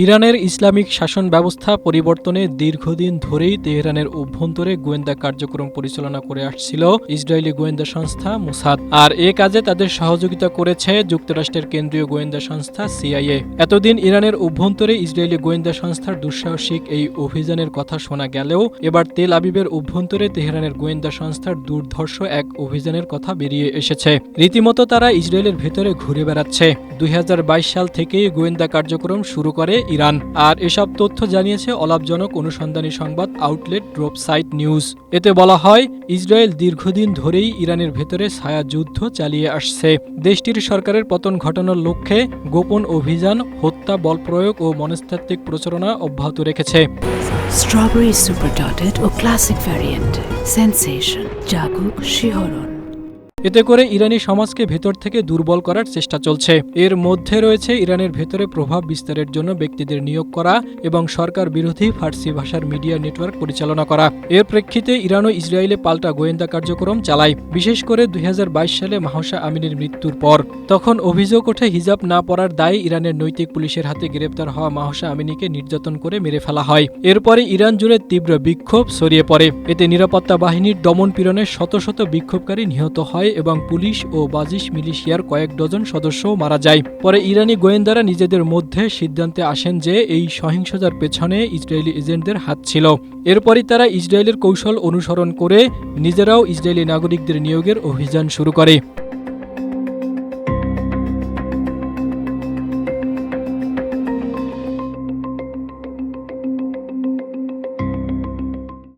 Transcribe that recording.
ইরানের ইসলামিক শাসন ব্যবস্থা পরিবর্তনে দীর্ঘদিন ধরেই তেহরানের অভ্যন্তরে গোয়েন্দা কার্যক্রম পরিচালনা করে আসছিল ইসরায়েলি গোয়েন্দা সংস্থা মোসাদ। আর এ কাজে তাদের সহযোগিতা করেছে যুক্তরাষ্ট্রের কেন্দ্রীয় গোয়েন্দা সংস্থা সিআইএ। এতদিন ইরানের অভ্যন্তরে ইসরায়েলি গোয়েন্দা সংস্থার দুঃসাহসিক এই অভিযানের কথা শোনা গেলেও এবার তেল আবিবের অভ্যন্তরে তেহরানের গোয়েন্দা সংস্থার দুর্ধর্ষ এক অভিযানের কথা বেরিয়ে এসেছে। রীতিমতো তারা ইসরায়েলের ভেতরে ঘুরে বেড়াচ্ছে। 2022 সাল থেকেই গোয়েন্দা কার্যক্রম শুরু করে ইরান। আর এসব তথ্য জানিয়েছে অলাভজনক অনুসন্ধানী সংবাদ আউটলেট ড্রপ সাইট নিউজ। এতে বলা হয়, ইসরায়েল দীর্ঘদিন ধরেই ইরানের ভেতরে ছায়া যুদ্ধ চালিয়ে আসছে। দেশটির সরকারের পতন ঘটানোর লক্ষ্যে গোপন অভিযান, হত্যা, বল প্রয়োগ ও মনস্তাত্ত্বিক প্রচারণা অব্যাহত রেখেছে। স্ট্রবেরি সুপার ডটেড ও ক্লাসিক ভ্যারিয়েন্ট সেন্সেশন জাগুক শিহরণ। এতে করে ইরানি সমাজকে ভেতর থেকে দুর্বল করার চেষ্টা চলছে। এর মধ্যে রয়েছে ইরানের ভেতরে প্রভাব বিস্তারের জন্য ব্যক্তিদের নিয়োগ করা এবং সরকার বিরোধী ফার্সি ভাষার মিডিয়া নেটওয়ার্ক পরিচালনা করা। এর প্রেক্ষিতে ইরান ও ইসরায়েলে পাল্টা গোয়েন্দা কার্যক্রম চালায়, বিশেষ করে 2022 সালে মাহসা আমিনের মৃত্যুর পর। তখন অভিযোগ ওঠে হিজাব না পরার দায়ে ইরানের নৈতিক পুলিশের হাতে গ্রেপ্তার হওয়া মাহসা আমিনীকে নির্যাতন করে মেরে ফেলা হয়। এরপরে ইরান জুড়ে তীব্র বিক্ষোভ ছড়িয়ে পড়ে। এতে নিরাপত্তা বাহিনীর দমন পীড়নে শত শত বিক্ষোভকারী নিহত হয় এবং পুলিশ ও বাজিশ মিলিশিয়ার কয়েক ডজন সদস্যও মারা যায়। পরে ইরানি গোয়েন্দারা নিজেদের মধ্যে সিদ্ধান্তে আসেন যে এই সহিংসতার পেছনে ইসরায়েলি এজেন্টদের হাত ছিল। এরপরই তারা ইসরায়েলের কৌশল অনুসরণ করে নিজেরাও ইসরায়েলি নাগরিকদের নিয়োগের অভিযান শুরু করে।